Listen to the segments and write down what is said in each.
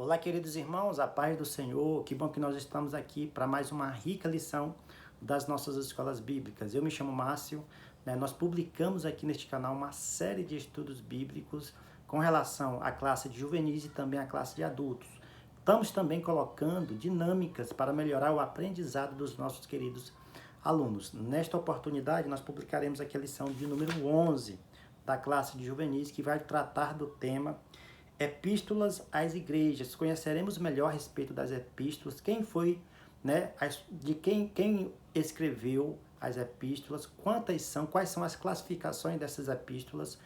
Olá, queridos irmãos, a paz do Senhor. Que bom que nós estamos aqui para mais uma rica lição das nossas escolas bíblicas. Eu me chamo Márcio, nós publicamos aqui neste canal uma série de estudos bíblicos com relação à classe de juvenis e também à classe de adultos. Estamos também colocando dinâmicas para melhorar o aprendizado dos nossos queridos alunos. Nesta oportunidade, nós publicaremos aqui a lição de número 11 da classe de juvenis, que vai tratar do tema Epístolas às Igrejas. Conheceremos melhor a respeito das epístolas, quem foi, de quem escreveu as epístolas, quantas são, quais são as classificações dessas epístolas,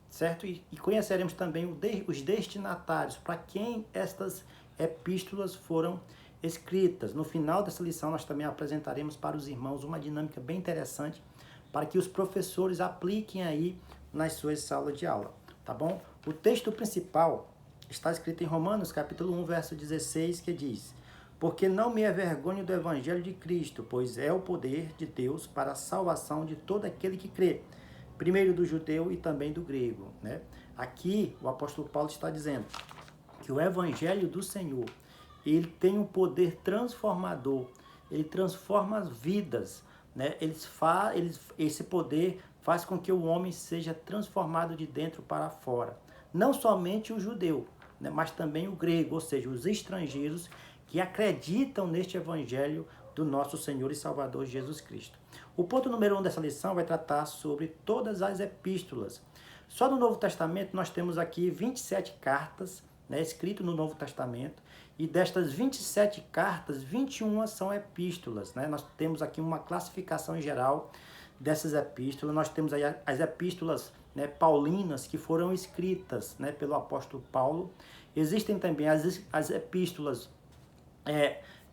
certo? E conheceremos também os destinatários, para quem estas epístolas foram escritas. No final dessa lição, nós também apresentaremos para os irmãos uma dinâmica bem interessante para que os professores apliquem aí nas suas salas de aula, tá bom? O texto principal está escrito em Romanos, capítulo 1, verso 16, que diz: Porque não me envergonho do evangelho de Cristo, pois é o poder de Deus para a salvação de todo aquele que crê, primeiro do judeu e também do grego, né? Aqui o apóstolo Paulo está dizendo que o evangelho do Senhor, ele tem um poder transformador, ele transforma as vidas, né? Esse poder faz com que o homem seja transformado de dentro para fora. Não somente o judeu, né, mas também o grego, ou seja, os estrangeiros que acreditam neste evangelho do nosso Senhor e Salvador Jesus Cristo. O ponto número 1 dessa lição vai tratar sobre todas as epístolas. Só no Novo Testamento nós temos aqui 27 cartas, né, escritas no Novo Testamento, e destas 27 cartas, 21 são epístolas, né? Nós temos aqui uma classificação geral dessas epístolas. Nós temos aí as epístolas, né, paulinas, que foram escritas, né, pelo apóstolo Paulo. Existem também as epístolas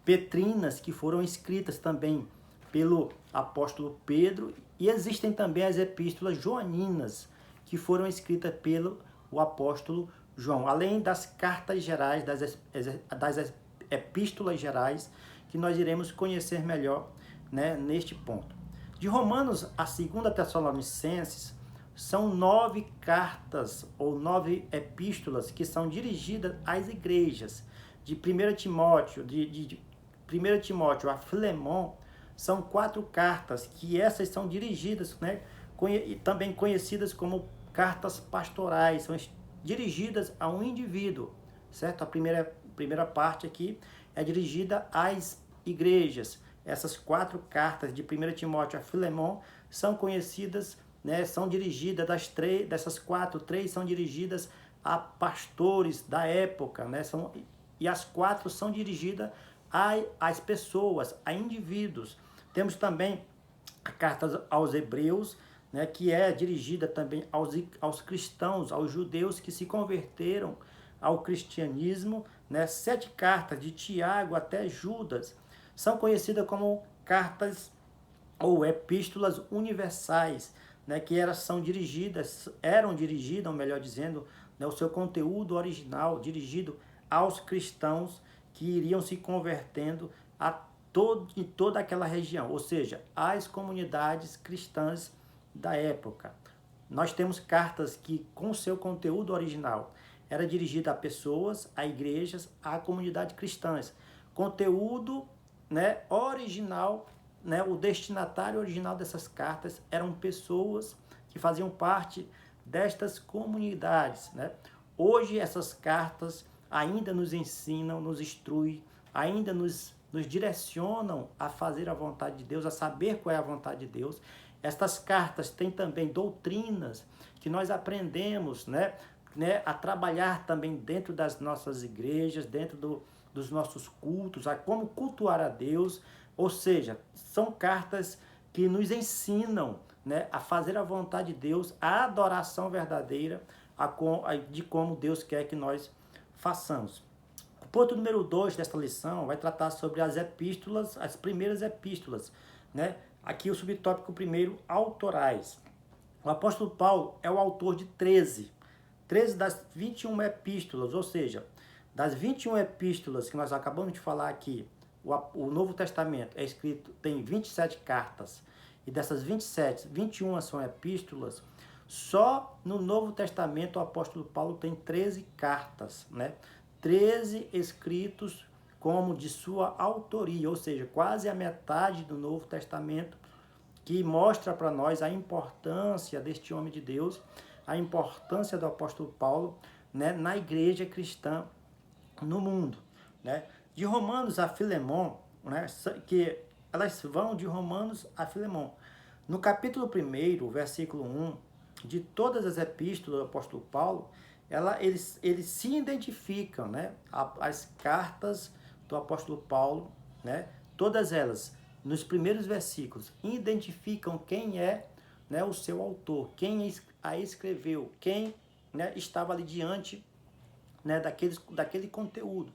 petrinas, que foram escritas também pelo apóstolo Pedro. E existem também as epístolas joaninas, que foram escritas pelo apóstolo João. Além das cartas gerais, das epístolas gerais, que nós iremos conhecer melhor, né, neste ponto. De Romanos a 2 Tessalonicenses, são 9 cartas ou 9 epístolas que são dirigidas às igrejas. De 1 Timóteo, de 1 Timóteo a Filemon, são 4 cartas, que essas são dirigidas, né, também conhecidas como cartas pastorais, são dirigidas a um indivíduo, certo? A primeira parte aqui é dirigida às igrejas. Essas 4 cartas de 1 Timóteo a Filemon são conhecidas, né, são dirigidas dessas 4, 3 são dirigidas a pastores da época, né? E as 4 são dirigidas às pessoas, a indivíduos. Temos também a carta aos Hebreus, né, que é dirigida também aos cristãos, aos judeus que se converteram ao cristianismo, né? 7 cartas de Tiago até Judas são conhecidas como cartas ou epístolas universais, né, que eram dirigidas, melhor dizendo, né, o seu conteúdo original dirigido aos cristãos que iriam se convertendo em toda aquela região, ou seja, às comunidades cristãs da época. Nós temos cartas que, com seu conteúdo original, era dirigida a pessoas, a igrejas, a comunidades cristãs. Conteúdo, né, original, né, o destinatário original dessas cartas eram pessoas que faziam parte destas comunidades, né? Hoje essas cartas ainda nos ensinam, nos instruem, ainda nos direcionam a fazer a vontade de Deus, a saber qual é a vontade de Deus. Estas cartas têm também doutrinas que nós aprendemos, né, a trabalhar também dentro das nossas igrejas, dentro dos nossos cultos, a como cultuar a Deus. Ou seja, são cartas que nos ensinam, né, a fazer a vontade de Deus, a adoração verdadeira de como Deus quer que nós façamos. O ponto número 2 desta lição vai tratar sobre as epístolas, as primeiras epístolas, né? Aqui o subtópico primeiro, autorais. O apóstolo Paulo é o autor de 13 das 21 epístolas, ou seja, das 21 epístolas que nós acabamos de falar aqui, o Novo Testamento é escrito, tem 27 cartas, e dessas 27, 21 são epístolas. Só no Novo Testamento o apóstolo Paulo tem 13 cartas, né? 13 escritos como de sua autoria, ou seja, quase a metade do Novo Testamento, que mostra para nós a importância deste homem de Deus, a importância do apóstolo Paulo, né, na igreja cristã no mundo, né? De Romanos a Filemon, né, que elas vão de Romanos a Filemon. No capítulo 1, versículo 1, de todas as epístolas do apóstolo Paulo, eles se identificam, né? As cartas do apóstolo Paulo, né? Todas elas, nos primeiros versículos, identificam quem é, né, o seu autor, quem a escreveu, quem, né, estava ali diante, né, daquele conteúdo.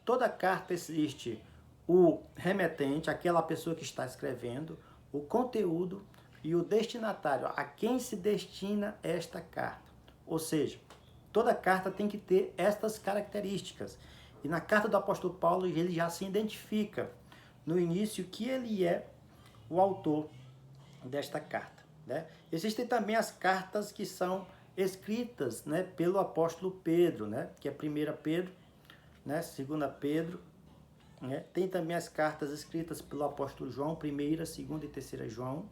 Toda carta existe o remetente, aquela pessoa que está escrevendo, o conteúdo e o destinatário, a quem se destina esta carta. Ou seja, toda carta tem que ter estas características. E na carta do apóstolo Paulo, ele já se identifica no início que ele é o autor desta carta, né? Existem também as cartas que são escritas, né, pelo apóstolo Pedro, né, que é 1 Pedro, né, 2 Pedro, né? Tem também as cartas escritas pelo apóstolo João, 1ª, 2ª e 3ª João,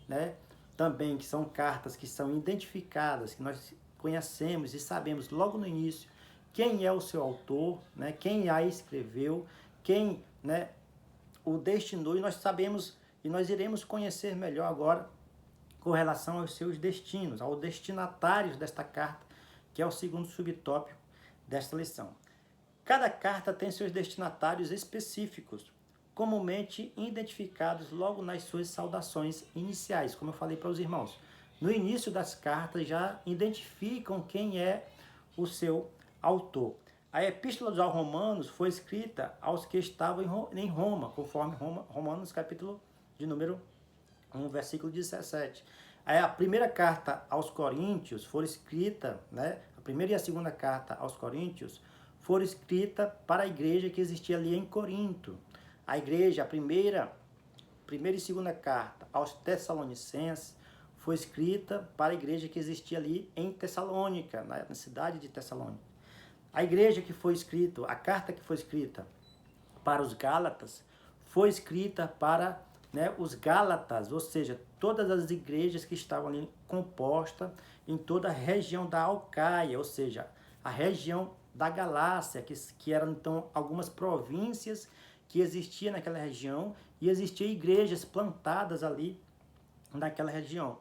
né? Também que são cartas que são identificadas, que nós conhecemos e sabemos logo no início quem é o seu autor, né? Quem a escreveu, quem, né, o destinou, e nós sabemos e nós iremos conhecer melhor agora com relação aos seus destinos, aos destinatários desta carta, que é o segundo subtópico desta lição. Cada carta tem seus destinatários específicos, comumente identificados logo nas suas saudações iniciais, como eu falei para os irmãos. No início das cartas já identificam quem é o seu autor. A Epístola aos Romanos foi escrita aos que estavam em Roma, conforme Romanos capítulo de número 1, versículo 17. Aí a primeira carta aos Coríntios foi escrita, né? A primeira e a segunda carta aos Coríntios foram escritas para a igreja que existia ali em Corinto. A igreja, a primeira e segunda carta aos Tessalonicenses foi escrita para a igreja que existia ali em Tessalônica, na cidade de Tessalônica. A igreja que foi escrita, a carta que foi escrita para os Gálatas, foi escrita para, né, os Gálatas, ou seja, todas as igrejas que estavam ali compostas em toda a região da Alcaia, ou seja, a região da Galácia, que eram então algumas províncias que existiam naquela região, e existiam igrejas plantadas ali naquela região,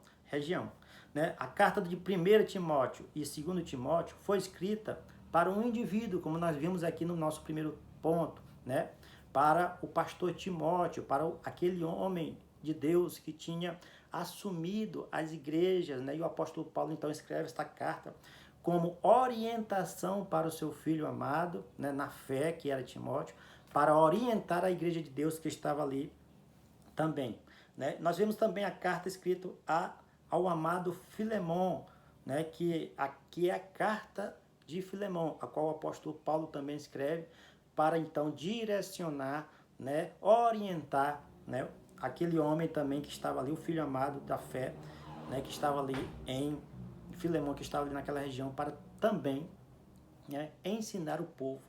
né? A carta de 1 Timóteo e 2 Timóteo foi escrita para um indivíduo, como nós vimos aqui no nosso primeiro ponto, né? Para o pastor Timóteo, para aquele homem de Deus que tinha assumido as igrejas, né? E o apóstolo Paulo então escreve esta carta como orientação para o seu filho amado, né? Na fé, que era Timóteo, para orientar a igreja de Deus que estava ali também, né? Nós vemos também a carta escrita ao amado Filemon, né? Que aqui é a carta de Filemon, a qual o apóstolo Paulo também escreve para então direcionar, né, orientar, né, aquele homem também que estava ali, o filho amado da fé, né, que estava ali em Filemon, que estava ali naquela região, para também, né, ensinar o povo,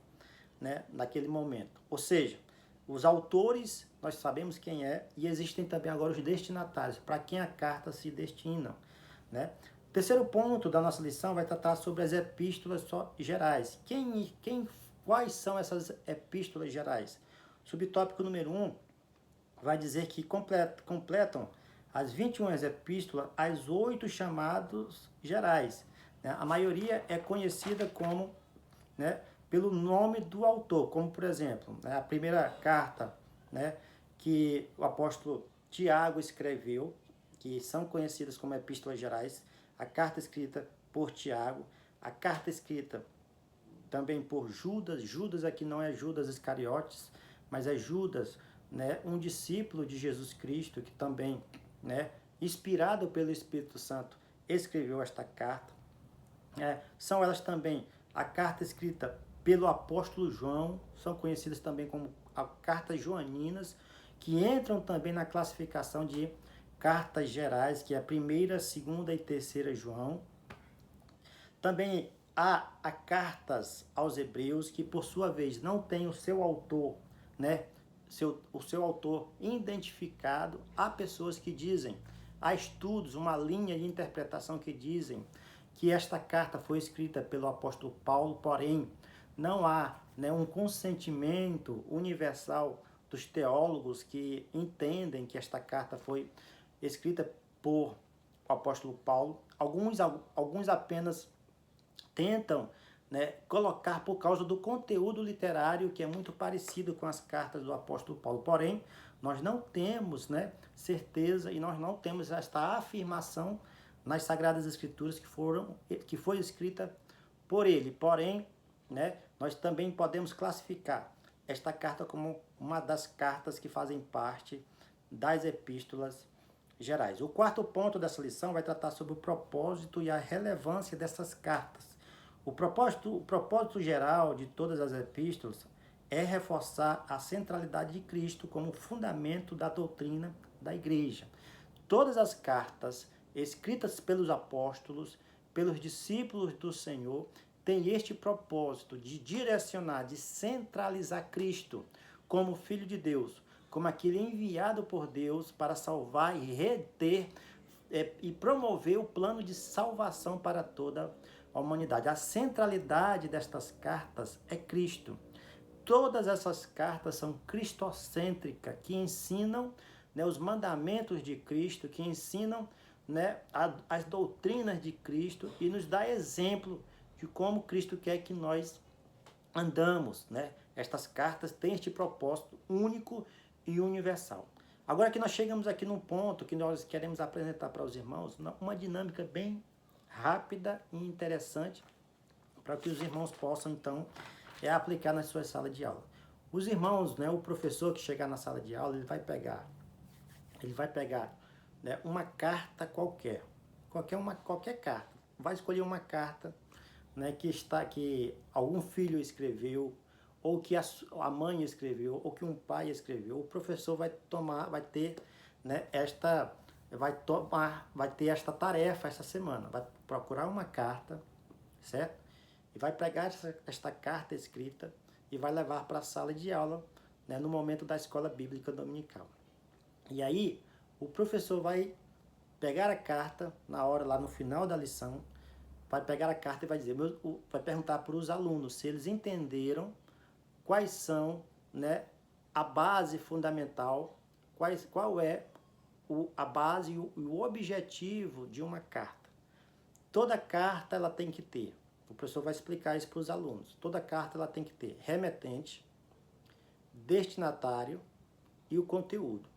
né, naquele momento. Ou seja, os autores nós sabemos quem é, e existem também agora os destinatários, para quem a carta se destina, né? O terceiro ponto da nossa lição vai tratar sobre as epístolas gerais. Quais são essas epístolas gerais? Subtópico número 1 vai dizer que completam as 21 epístolas as 8 chamados gerais, né? A maioria é conhecida como, né, pelo nome do autor, como por exemplo, né, a primeira carta, né, que o apóstolo Tiago escreveu, que são conhecidas como epístolas gerais, a carta escrita por Tiago, a carta escrita também por Judas aqui não é Judas Iscariotes, mas é Judas, né, um discípulo de Jesus Cristo, que também, né, inspirado pelo Espírito Santo, escreveu esta carta. São elas também a carta escrita pelo apóstolo João, são conhecidas também como cartas joaninas, que entram também na classificação de cartas gerais, que é a 1ª, 2ª e 3ª João. Também há cartas aos Hebreus que, por sua vez, não tem o seu autor, né? O seu autor identificado. Há pessoas que dizem, há estudos, uma linha de interpretação que dizem que esta carta foi escrita pelo apóstolo Paulo, porém não há, né, um consentimento universal dos teólogos que entendem que esta carta foi escrita por o apóstolo Paulo. Alguns apenas tentam, né, colocar por causa do conteúdo literário que é muito parecido com as cartas do apóstolo Paulo. Porém, nós não temos, né, certeza e nós não temos esta afirmação nas Sagradas Escrituras que foi escrita por ele. Porém, né, nós também podemos classificar esta carta como uma das cartas que fazem parte das epístolas gerais. O quarto ponto dessa lição vai tratar sobre o propósito e a relevância dessas cartas. O propósito geral de todas as epístolas é reforçar a centralidade de Cristo como fundamento da doutrina da igreja. Todas as cartas escritas pelos apóstolos, pelos discípulos do Senhor, têm este propósito de direcionar, de centralizar Cristo como Filho de Deus, como aquele enviado por Deus para salvar e reter e promover o plano de salvação para toda a humanidade. A centralidade destas cartas é Cristo. Todas essas cartas são cristocêntricas, que ensinam, né, os mandamentos de Cristo, que ensinam, né, as doutrinas de Cristo e nos dá exemplo de como Cristo quer que nós andamos, né? Estas cartas têm este propósito único e universal. Agora que nós chegamos aqui num ponto que nós queremos apresentar para os irmãos, uma dinâmica bem rápida e interessante para que os irmãos possam, então, aplicar nas suas salas de aula. Os irmãos, né, o professor que chegar na sala de aula, ele vai pegar, né, uma carta qualquer carta, vai escolher uma carta, né, que algum filho escreveu, ou que a mãe escreveu, ou que um pai escreveu. O professor vai ter, né, vai ter esta tarefa essa semana, vai procurar uma carta, certo? E vai pegar esta carta escrita e vai levar para a sala de aula, né, no momento da escola bíblica dominical. E aí, o professor vai pegar a carta na hora, lá no final da lição, vai pegar a carta e vai dizer, vai perguntar para os alunos se eles entenderam quais são, né, a base fundamental, qual é a base e o objetivo de uma carta. Toda carta ela tem que ter, o professor vai explicar isso para os alunos, toda carta ela tem que ter remetente, destinatário e o conteúdo.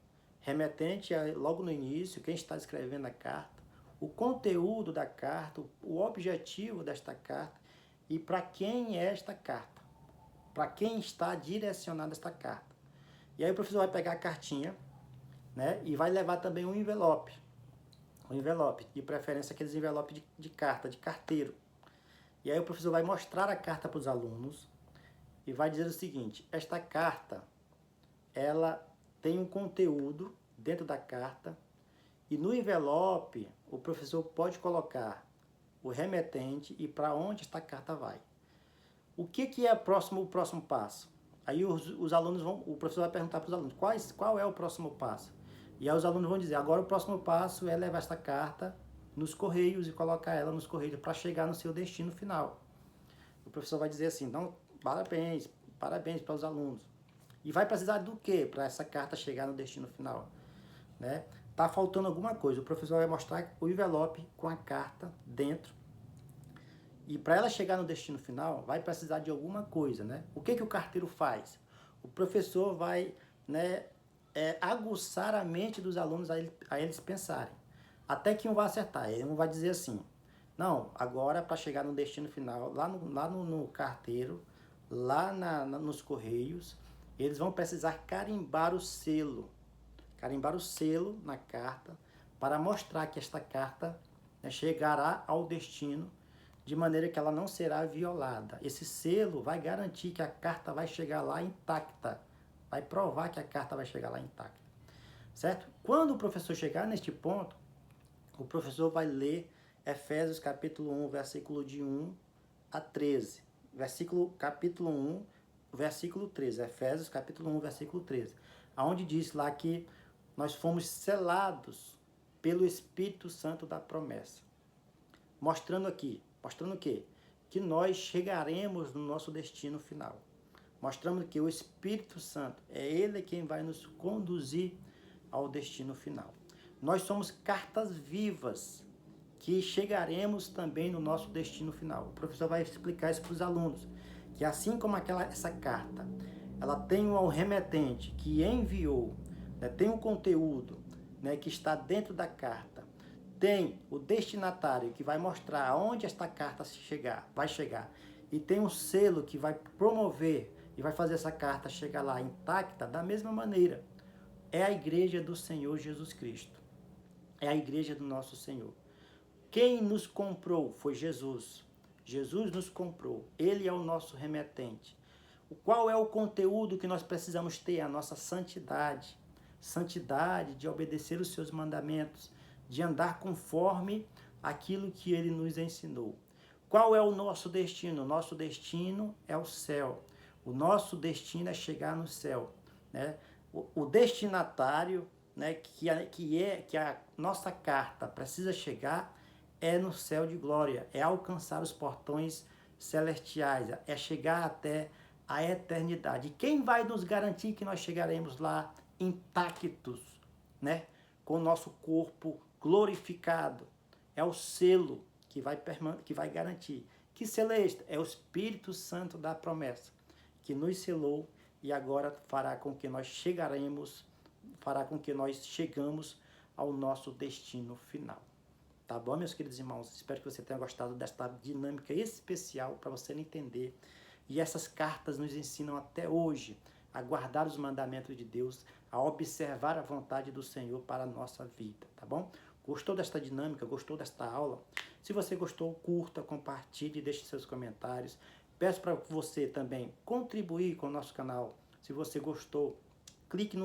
Remetente é logo no início, quem está escrevendo a carta, o conteúdo da carta, o objetivo desta carta e para quem é esta carta, para quem está direcionada esta carta. E aí o professor vai pegar a cartinha, né, e vai levar também um envelope, de preferência aqueles envelopes de carta, de carteiro. E aí o professor vai mostrar a carta para os alunos e vai dizer o seguinte, esta carta, ela tem um conteúdo dentro da carta, e no envelope, o professor pode colocar o remetente e para onde esta carta vai. O que é o próximo passo? Aí os alunos o professor vai perguntar para os alunos, qual é o próximo passo? E aí os alunos vão dizer, agora o próximo passo é levar esta carta nos correios e colocar ela nos correios para chegar no seu destino final. O professor vai dizer assim, então, parabéns para os alunos. E vai precisar do quê para essa carta chegar no destino final? Né? Tá faltando alguma coisa. O professor vai mostrar o envelope com a carta dentro. E para ela chegar no destino final, vai precisar de alguma coisa, né? O que o carteiro faz? O professor vai, né, aguçar a mente dos alunos a eles pensarem. Até que um vai acertar. Ele não vai dizer assim, não, agora para chegar no destino final, lá no carteiro, nos correios, eles vão precisar carimbar o selo na carta para mostrar que esta carta, né, chegará ao destino de maneira que ela não será violada. Esse selo vai garantir que a carta vai chegar lá intacta, vai provar que a carta vai chegar lá intacta, certo? Quando o professor chegar neste ponto, o professor vai ler Efésios capítulo 1, versículo de 1 a 13, capítulo 1, versículo 13, Efésios capítulo 1, versículo 13, aonde diz lá que nós fomos selados pelo Espírito Santo da promessa. Mostrando o quê? Que nós chegaremos no nosso destino final. Mostrando que o Espírito Santo é Ele quem vai nos conduzir ao destino final. Nós somos cartas vivas que chegaremos também no nosso destino final. O professor vai explicar isso para os alunos, que assim como essa carta, ela tem um remetente que enviou, né, tem um conteúdo, né, que está dentro da carta, tem o destinatário que vai mostrar aonde esta carta vai chegar, e tem um selo que vai promover e vai fazer essa carta chegar lá intacta. Da mesma maneira, é a igreja do Senhor Jesus Cristo, é a igreja do nosso Senhor. Quem nos comprou foi Jesus. Jesus nos comprou. Ele é o nosso remetente. Qual é o conteúdo que nós precisamos ter? A nossa santidade. Santidade de obedecer os seus mandamentos, de andar conforme aquilo que ele nos ensinou. Qual é o nosso destino? O nosso destino é o céu. O nosso destino é chegar no céu, né? O destinatário, né, que a nossa carta precisa chegar, é no céu de glória, é alcançar os portões celestiais, é chegar até a eternidade. E quem vai nos garantir que nós chegaremos lá intactos, né? Com o nosso corpo glorificado? É o selo que vai garantir. Que selo é este? É o Espírito Santo da promessa, que nos selou e agora fará com que nós chegamos ao nosso destino final. Tá bom, meus queridos irmãos? Espero que você tenha gostado desta dinâmica especial para você entender. E essas cartas nos ensinam até hoje a guardar os mandamentos de Deus, a observar a vontade do Senhor para a nossa vida, tá bom? Gostou desta dinâmica? Gostou desta aula? Se você gostou, curta, compartilhe, deixe seus comentários. Peço para você também contribuir com o nosso canal. Se você gostou, clique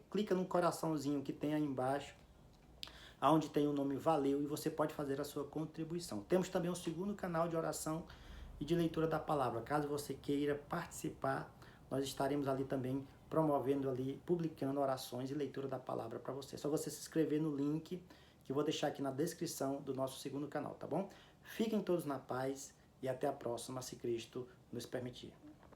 clica no coraçãozinho que tem aí embaixo, onde tem o nome Valeu, e você pode fazer a sua contribuição. Temos também um segundo canal de oração e de leitura da palavra. Caso você queira participar, nós estaremos ali também promovendo ali, publicando orações e leitura da palavra para você. É só você se inscrever no link que eu vou deixar aqui na descrição do nosso segundo canal, tá bom? Fiquem todos na paz e até a próxima, se Cristo nos permitir.